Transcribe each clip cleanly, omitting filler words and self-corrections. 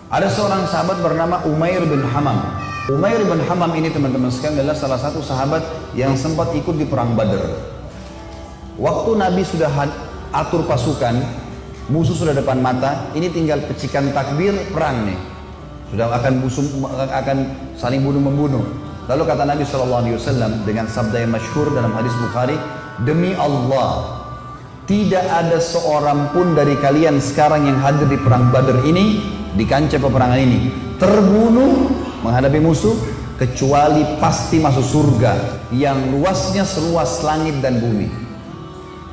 Ada seorang sahabat bernama Umair bin Hamam. Umair bin Hamam ini teman-teman sekalian adalah salah satu sahabat yang sempat ikut di perang Badar. Waktu Nabi sudah atur pasukan, musuh sudah depan mata, ini tinggal pecikan takbir, perang nih. Sudah akan saling bunuh-membunuh. Lalu kata Nabi SAW dengan sabda yang masyhur dalam hadis Bukhari, demi Allah, tidak ada seorang pun dari kalian sekarang yang hadir di perang Badar ini, di kancah peperangan ini, terbunuh menghadapi musuh, kecuali pasti masuk surga yang luasnya seluas langit dan bumi.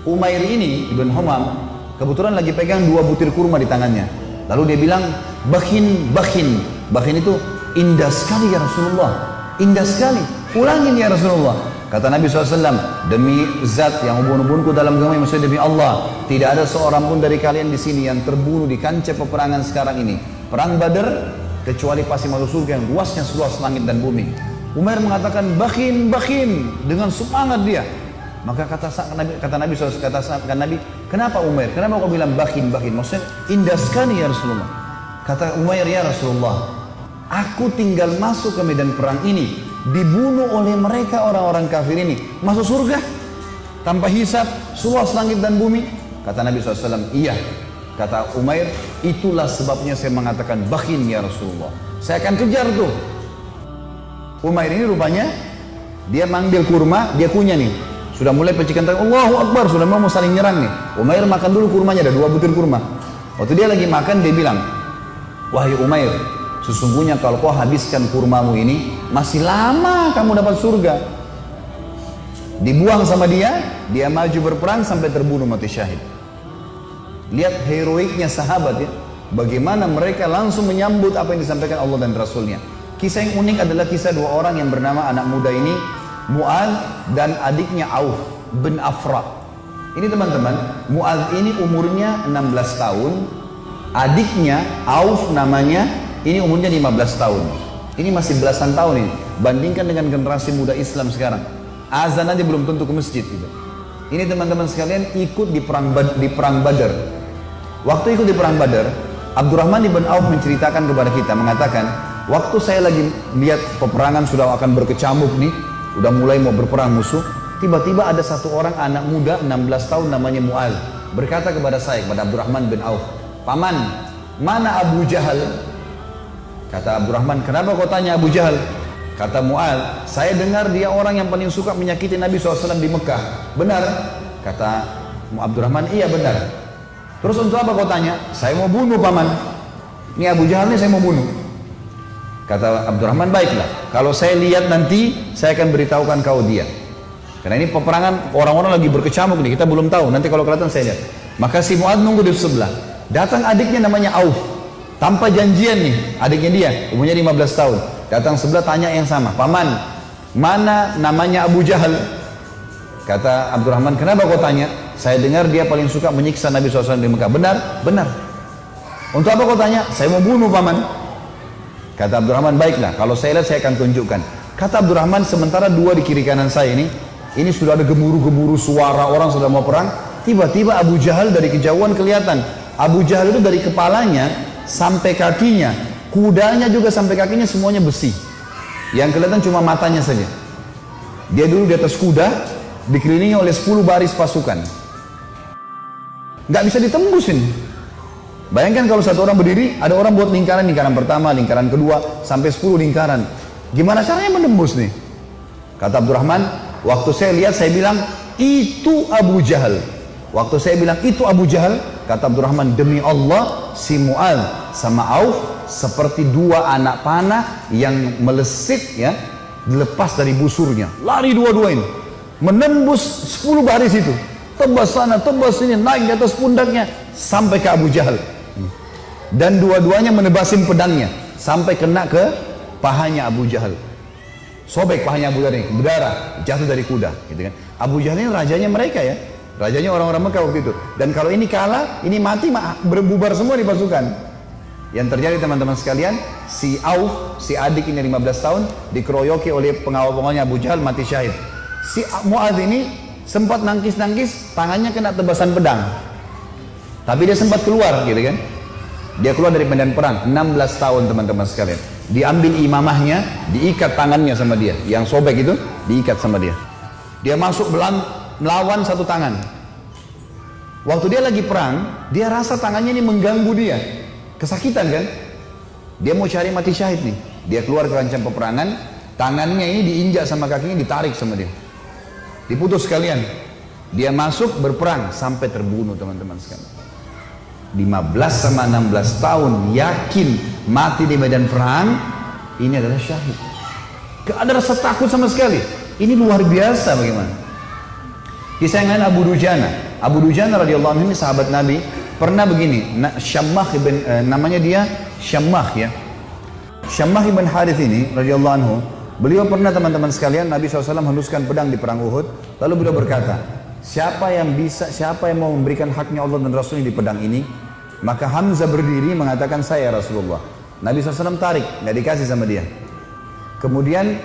Umair ini, Ibn Humam, kebetulan lagi pegang 2 butir kurma di tangannya. Lalu dia bilang, bakhin, bakhin. Bakhin itu indah sekali ya Rasulullah, indah sekali, ulangin ya Rasulullah. Kata Nabi SAW, demi zat yang ubun-ubunku dalam agama, maksudnya demi Allah, tidak ada seorang pun dari kalian di sini yang terbunuh di kancah peperangan sekarang ini, perang Badar, kecuali pasti masuk surga yang luasnya seluas langit dan bumi. Umair mengatakan, bakhin, bakhin, dengan semangat dia. Maka kata Nabi SAW, kata Nabi, kenapa Umair? Kenapa kau bilang bakhin, bakhin? Maksudnya indah sekali ya Rasulullah. Kata Umair, ya Rasulullah, aku tinggal masuk ke medan perang ini, dibunuh oleh mereka orang-orang kafir ini, masuk surga tanpa hisab, seluas langit dan bumi. Kata Nabi SAW, iya. Kata Umair, itulah sebabnya saya mengatakan bakhin ya Rasulullah, saya akan kejar tuh. Umair ini rupanya dia manggil kurma, dia kunyah nih, sudah mulai pecikan tangan, Allahu Akbar, sudah mau saling nyerang nih. Umair makan dulu kurmanya, ada 2 butir kurma. Waktu dia lagi makan, dia bilang, wahai Umair, sesungguhnya kalau kau habiskan kurmamu ini, masih lama kamu dapat surga. Dibuang sama dia maju berperang sampai terbunuh mati syahid. Lihat heroiknya sahabat ya, bagaimana mereka langsung menyambut apa yang disampaikan Allah dan Rasulnya. Kisah yang unik adalah kisah 2 orang yang bernama anak muda ini, Mu'adz dan adiknya Auf bin Afra. Ini teman-teman, Mu'adz ini umurnya 16 tahun, adiknya Auf namanya, ini umurnya 15 tahun. Ini masih belasan tahun ini. Bandingkan dengan generasi muda Islam sekarang. Azan aja belum tentu ke masjid gitu. Ini teman-teman sekalian ikut di perang Badar. Waktu ikut di perang Badar, Abdurrahman ibn Auf menceritakan kepada kita, mengatakan, waktu saya lagi lihat peperangan sudah akan berkecamuk nih, udah mulai mau berperang musuh, tiba-tiba ada satu orang anak muda 16 tahun namanya Mu'adz berkata kepada saya, kepada Abdurrahman bin Auf, paman, mana Abu Jahal? Kata Abdurrahman, kenapa kau tanya Abu Jahal? Kata Mu'adz, saya dengar dia orang yang paling suka menyakiti Nabi SAW di Mekah. Benar? Kata Abdurrahman, iya benar. Terus untuk apa kau tanya? Saya mau bunuh paman. Ini Abu Jahal ini saya mau bunuh. Kata Abdurrahman, baiklah. Kalau saya lihat nanti, saya akan beritahukan kau dia. Karena ini peperangan orang-orang lagi berkecamuk nih, kita belum tahu. Nanti kalau kelihatan saya lihat. Maka si Mu'adz nunggu di sebelah. Datang adiknya namanya Auf. Tanpa janjian nih, adiknya dia, umurnya 15 tahun. Datang sebelah tanya yang sama, paman, mana namanya Abu Jahal? Kata Abdurrahman, kenapa kau tanya? Saya dengar dia paling suka menyiksa Nabi SAW di Mekah. Benar? Benar. Untuk apa kau tanya? Saya mau bunuh paman. Kata Abdurrahman, baiklah, kalau saya lihat saya akan tunjukkan. Kata Abdurrahman, sementara 2 di kiri kanan saya ini sudah ada gemuruh-gemuruh suara orang sudah mau perang. Tiba-tiba Abu Jahal dari kejauhan kelihatan. Abu Jahal itu dari kepalanya sampai kakinya, kudanya juga sampai kakinya semuanya besi. Yang kelihatan cuma matanya saja. Dia dulu di atas kuda, dikelilingi oleh 10 baris pasukan. Nggak bisa ditembusin. Bayangkan kalau satu orang berdiri, ada orang buat lingkaran pertama, lingkaran kedua, sampai 10 lingkaran. Gimana caranya menembus nih? Kata Abdurrahman, waktu saya lihat saya bilang, itu Abu Jahal. Waktu saya bilang itu Abu Jahal, kata Abdurrahman, demi Allah, si Mu'adz sama Auf seperti 2 anak panah yang melesit ya, dilepas dari busurnya. Lari dua-dua ini, menembus 10 baris itu. Tebas sana, tebas sini, naik di atas pundaknya sampai ke Abu Jahal. Dan dua-duanya menebasin pedangnya sampai kena ke pahanya Abu Jahal. Sobek pahanya Abu Jahal ini, berdarah, jatuh dari kuda, gitu kan. Abu Jahal ini rajanya mereka ya, rajanya orang-orang Mekah waktu itu. Dan kalau ini kalah, ini mati, berbubar semua di pasukan. Yang terjadi teman-teman sekalian, si Auf, si adik ini 15 tahun, dikeroyoki oleh pengawal-pengawalnya Abu Jahal, mati syahid. Si Mu'adz ini sempat nangkis-nangkis, tangannya kena tebasan pedang. Tapi dia sempat keluar gitu kan. Dia keluar dari medan perang, 16 tahun teman-teman sekalian. Diambil imamahnya, diikat tangannya sama dia. Yang sobek itu, diikat sama dia. Dia masuk melawan satu tangan. Waktu dia lagi perang, dia rasa tangannya ini mengganggu dia. Kesakitan kan? Dia mau cari mati syahid nih. Dia keluar ke kancah peperangan, tangannya ini diinjak sama kakinya, ditarik sama dia. Diputus sekalian. Dia masuk berperang sampai terbunuh teman-teman sekalian. 15 sama 16 tahun yakin mati di medan perang, ini adalah syahid. Gak ada rasa takut sama sekali. Ini luar biasa bagaimana. Kisah yang lain Abu Dujana. Abu Dujana radhiyallahu anhu ini sahabat Nabi, pernah begini, Syammah namanya dia Syammah ya. Syammah ibn Harith ini radhiyallahu anhu, beliau pernah teman-teman sekalian, Nabi SAW henuskan pedang di perang Uhud, lalu beliau berkata, siapa yang mau memberikan haknya Allah dan Rasulnya di pedang ini? Maka Hamzah berdiri mengatakan, saya Rasulullah. Nabi SAW tarik, nggak dikasih sama dia. Kemudian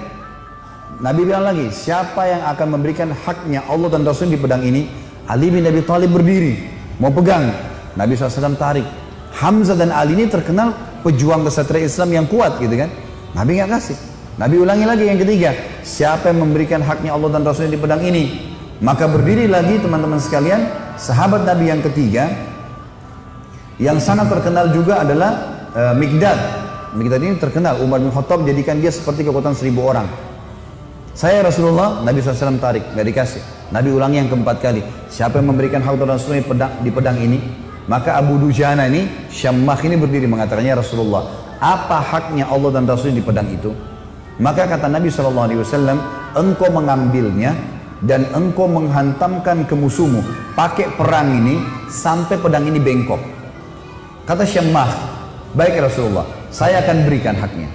Nabi bilang lagi, siapa yang akan memberikan haknya Allah dan Rasulnya di pedang ini? Ali bin Abi Thalib berdiri, mau pegang. Nabi SAW tarik. Hamzah dan Ali ini terkenal pejuang kesatria Islam yang kuat gitu kan. Nabi nggak kasih. Nabi ulangi lagi yang ketiga, siapa yang memberikan haknya Allah dan Rasulnya di pedang ini? Maka berdiri lagi teman-teman sekalian, sahabat Nabi yang ketiga, yang sangat terkenal juga adalah Mikdad. Mikdad ini terkenal, Umar bin Khattab jadikan dia seperti kekuatan 1000 orang. Saya Rasulullah, Nabi SAW tarik, nggak dikasih. Nabi ulangi yang keempat kali, siapa yang memberikan hak dan Rasulnya di pedang ini? Maka Abu Dujana ini, Syammah ini berdiri mengatakannya, Rasulullah, apa haknya Allah dan Rasulnya di pedang itu? Maka kata Nabi SAW, engkau mengambilnya dan engkau menghantamkan ke musuhmu pakai perang ini sampai pedang ini bengkok. Kata Syammah, baik Rasulullah, saya akan berikan haknya,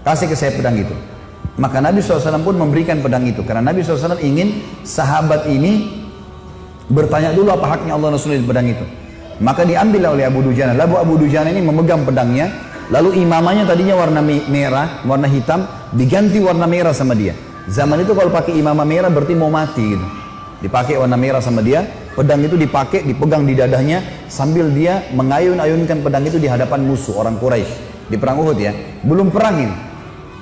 kasih ke saya pedang itu. Maka Nabi SAW pun memberikan pedang itu, karena Nabi SAW ingin sahabat ini bertanya dulu apa haknya Allah Rasulullah di pedang itu. Maka diambil oleh Abu Dujana. Lalu Abu Dujana ini memegang pedangnya, lalu imamahnya tadinya warna merah, warna hitam, diganti warna merah sama dia. Zaman itu kalau pakai imamah merah berarti mau mati gitu. Dipakai warna merah sama dia, pedang itu dipakai, dipegang di dadanya sambil dia mengayun-ayunkan pedang itu di hadapan musuh orang Quraisy di perang Uhud ya. Belum perang ini.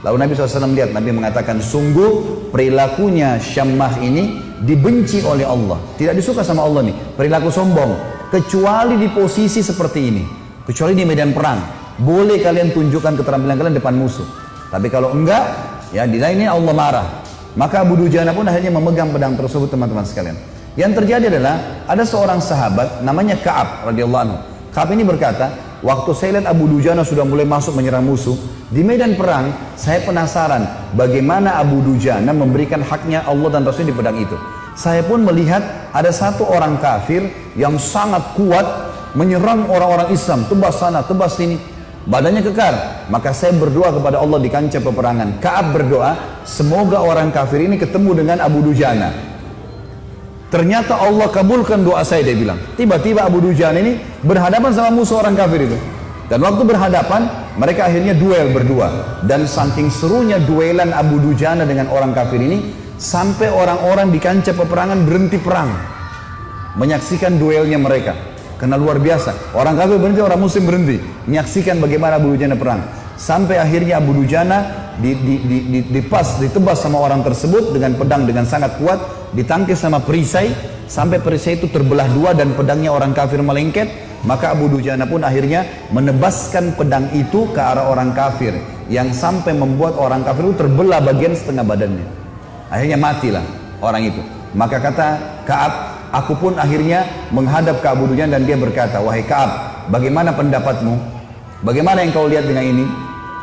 Lalu Nabi SAW lihat, Nabi mengatakan, sungguh perilakunya Syammah ini dibenci oleh Allah. Tidak disuka sama Allah nih, perilaku sombong. Kecuali di posisi seperti ini. Kecuali di medan perang. Boleh kalian tunjukkan keterampilan kalian depan musuh. Tapi kalau enggak, ya di lainnya Allah marah. Maka Abu Dujana pun akhirnya memegang pedang tersebut teman-teman sekalian. Yang terjadi adalah, ada seorang sahabat namanya Ka'ab radhiyallahu anhu. Ka'ab ini berkata, waktu saya lihat Abu Dujana sudah mulai masuk menyerang musuh, di medan perang, saya penasaran bagaimana Abu Dujana memberikan haknya Allah dan Rasul di pedang itu. Saya pun melihat ada satu orang kafir yang sangat kuat menyerang orang-orang Islam, tebas sana, tebas sini, badannya kekar. Maka saya berdoa kepada Allah di kancah peperangan. Ka'ab berdoa, semoga orang kafir ini ketemu dengan Abu Dujana. Ternyata Allah kabulkan doa saya, dia bilang. Tiba-tiba Abu Dujana ini berhadapan sama musuh orang kafir itu. Dan waktu berhadapan, mereka akhirnya duel berdua. Dan saking serunya duelan Abu Dujana dengan orang kafir ini, sampai orang-orang di kancah peperangan berhenti perang. Menyaksikan duelnya mereka. Karena luar biasa. Orang kafir berhenti, orang muslim berhenti. Menyaksikan bagaimana Abu Dujana perang. Sampai akhirnya Abu Dujana ditebas sama orang tersebut dengan pedang dengan sangat kuat, ditangkis sama perisai, sampai perisai itu terbelah dua dan pedangnya orang kafir melengket. Maka Abu Dujana pun akhirnya menebaskan pedang itu ke arah orang kafir, yang sampai membuat orang kafir itu terbelah bagian setengah badannya. Akhirnya matilah orang itu. Maka kata Ka'ab, aku pun akhirnya menghadap ke Abu Dujana dan dia berkata, wahai Ka'ab, bagaimana pendapatmu? Bagaimana yang kau lihat dengan ini?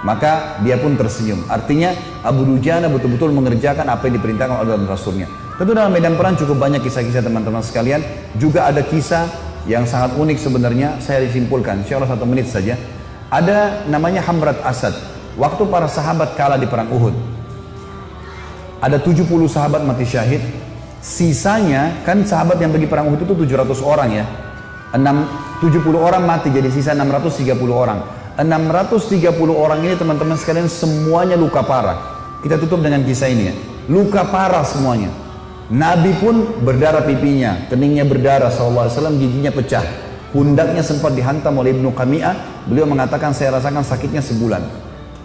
Maka dia pun tersenyum. Artinya Abu Dujana betul-betul mengerjakan apa yang diperintahkan oleh Allah dan Rasulnya. Tentu dalam medan perang cukup banyak kisah-kisah teman-teman sekalian. Juga ada kisah yang sangat unik sebenarnya, saya disimpulkan, insya Allah 1 menit saja. Ada namanya Hamrat Asad. Waktu para sahabat kalah di perang Uhud, ada 70 sahabat mati syahid. Sisanya, kan sahabat yang pergi perang Uhud itu 700 orang ya. 70 orang mati, jadi sisa 630 orang. 630 orang ini teman-teman sekalian semuanya luka parah. Kita tutup dengan kisah ini ya. Luka parah semuanya. Nabi pun berdarah pipinya, keningnya berdarah SAW, giginya pecah. Pundaknya sempat dihantam oleh Ibnu Qami'ah. Beliau mengatakan saya rasakan sakitnya sebulan.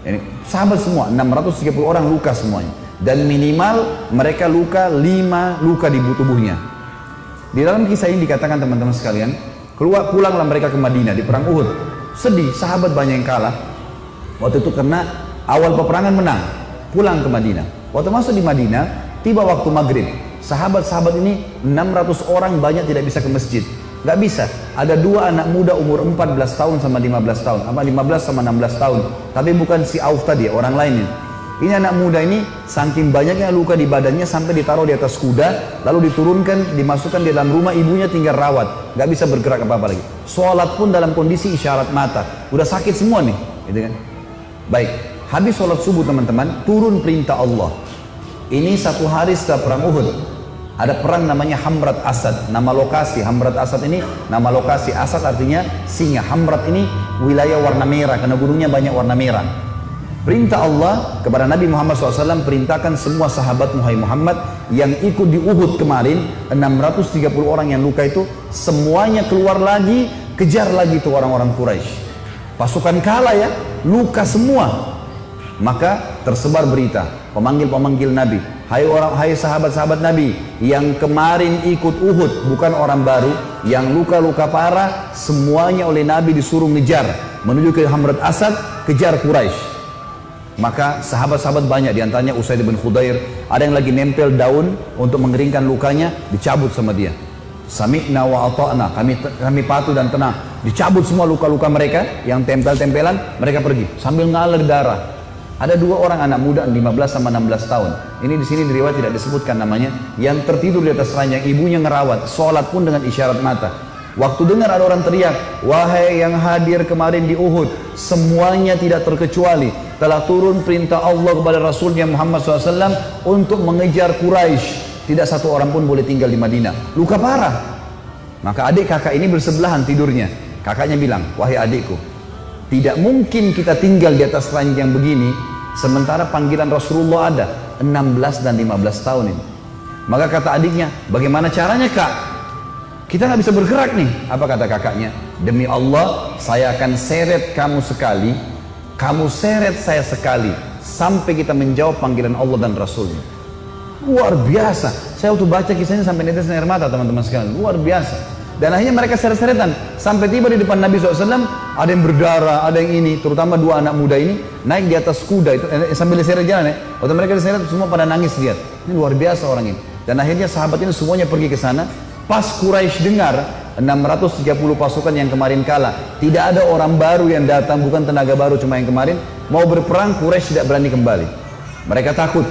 Ini sahabat semua, 630 orang luka semuanya. Dan minimal mereka luka 5 luka di tubuhnya. Di dalam kisah ini dikatakan teman-teman sekalian, pulanglah mereka ke Madinah di perang Uhud. Sedih, sahabat banyak yang kalah. Waktu itu karena awal peperangan menang, pulang ke Madinah. Waktu masuk di Madinah, tiba waktu maghrib. Sahabat-sahabat ini 600 orang banyak tidak bisa ke masjid. Nggak bisa. Ada 2 anak muda umur 14 tahun sama 15 tahun. Sama 15 sama 16 tahun. Tapi bukan si Auf tadi, orang lainnya. Ini anak muda ini saking banyaknya luka di badannya sampai ditaruh di atas kuda, lalu diturunkan, dimasukkan di dalam rumah, ibunya tinggal rawat, nggak bisa bergerak apa-apa lagi. Sholat pun dalam kondisi isyarat mata, udah sakit semua nih, gitu kan? Baik, habis sholat subuh teman-teman, turun perintah Allah. Ini 1 hari setelah perang Uhud. Ada perang namanya Hamrat Asad, nama lokasi. Hamrat Asad ini nama lokasi. Asad artinya singa. Hamrat ini wilayah warna merah karena gunungnya banyak warna merah. Perintah Allah kepada Nabi Muhammad SAW, perintahkan semua sahabat Muhammad yang ikut di Uhud kemarin, 630 orang yang luka itu, semuanya keluar lagi, kejar lagi tuh orang-orang Quraisy. Pasukan kalah ya, luka semua. Maka tersebar berita, pemanggil-pemanggil Nabi, hai sahabat-sahabat Nabi yang kemarin ikut Uhud, bukan orang baru, yang luka-luka parah, semuanya oleh Nabi disuruh ngejar menuju ke Hamrat Asad, kejar Quraisy. Maka sahabat-sahabat banyak, diantaranya Usaid bin Khudair, ada yang lagi nempel daun untuk mengeringkan lukanya, dicabut sama dia. Sami'na wa ata'na, kami patuh dan tenang. Dicabut semua luka-luka mereka yang tempel-tempelan, mereka pergi sambil ngalir darah. Ada 2 orang anak muda 15 sama 16 tahun. Ini di sini di riwayat tidak disebutkan namanya, yang tertidur di atas ranjang, ibunya ngerawat, sholat pun dengan isyarat mata. Waktu dengar ada orang teriak, wahai yang hadir kemarin di Uhud, semuanya tidak terkecuali telah turun perintah Allah kepada Rasulnya Muhammad SAW untuk mengejar Quraisy. Tidak satu orang pun boleh tinggal di Madinah. Luka parah. Maka adik kakak ini bersebelahan tidurnya. Kakaknya bilang, wahai adikku, tidak mungkin kita tinggal di atas ranjang begini sementara panggilan Rasulullah ada 16 dan 15 tahun ini. Maka kata adiknya, bagaimana caranya kak? Kita nggak bisa bergerak nih. Apa kata kakaknya? Demi Allah, saya akan seret kamu sekali, kamu seret saya sekali, sampai kita menjawab panggilan Allah dan Rasulnya. Luar biasa. Saya waktu baca kisahnya sampai netes air mata teman-teman sekalian. Luar biasa. Dan akhirnya mereka seret-seretan sampai tiba di depan Nabi SAW. Ada yang berdarah, ada yang ini. Terutama 2 anak muda ini naik di atas kuda itu sambil diseret jalan ya. Waktu mereka diseret semua pada nangis lihat. Ini luar biasa orang ini. Dan akhirnya sahabat ini semuanya pergi ke sana. Pas Quraisy dengar 630 pasukan yang kemarin kalah, tidak ada orang baru yang datang, bukan tenaga baru cuma yang kemarin, mau berperang, Quraisy tidak berani kembali. Mereka takut,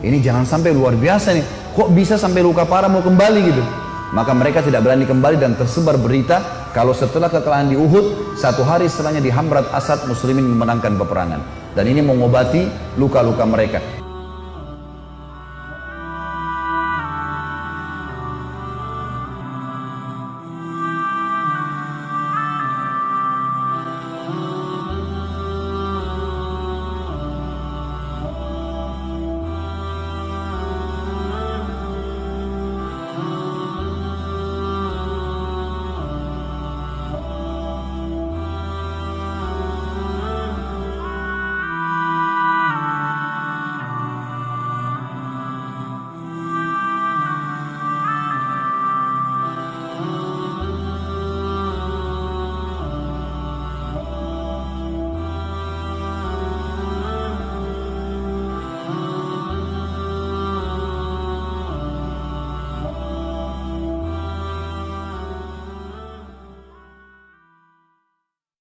ini jangan sampai luar biasa nih, kok bisa sampai luka parah mau kembali gitu. Maka mereka tidak berani kembali dan tersebar berita kalau setelah kekalahan di Uhud, 1 hari setelahnya di Hamrat Asad muslimin memenangkan peperangan. Dan ini mengobati luka-luka mereka.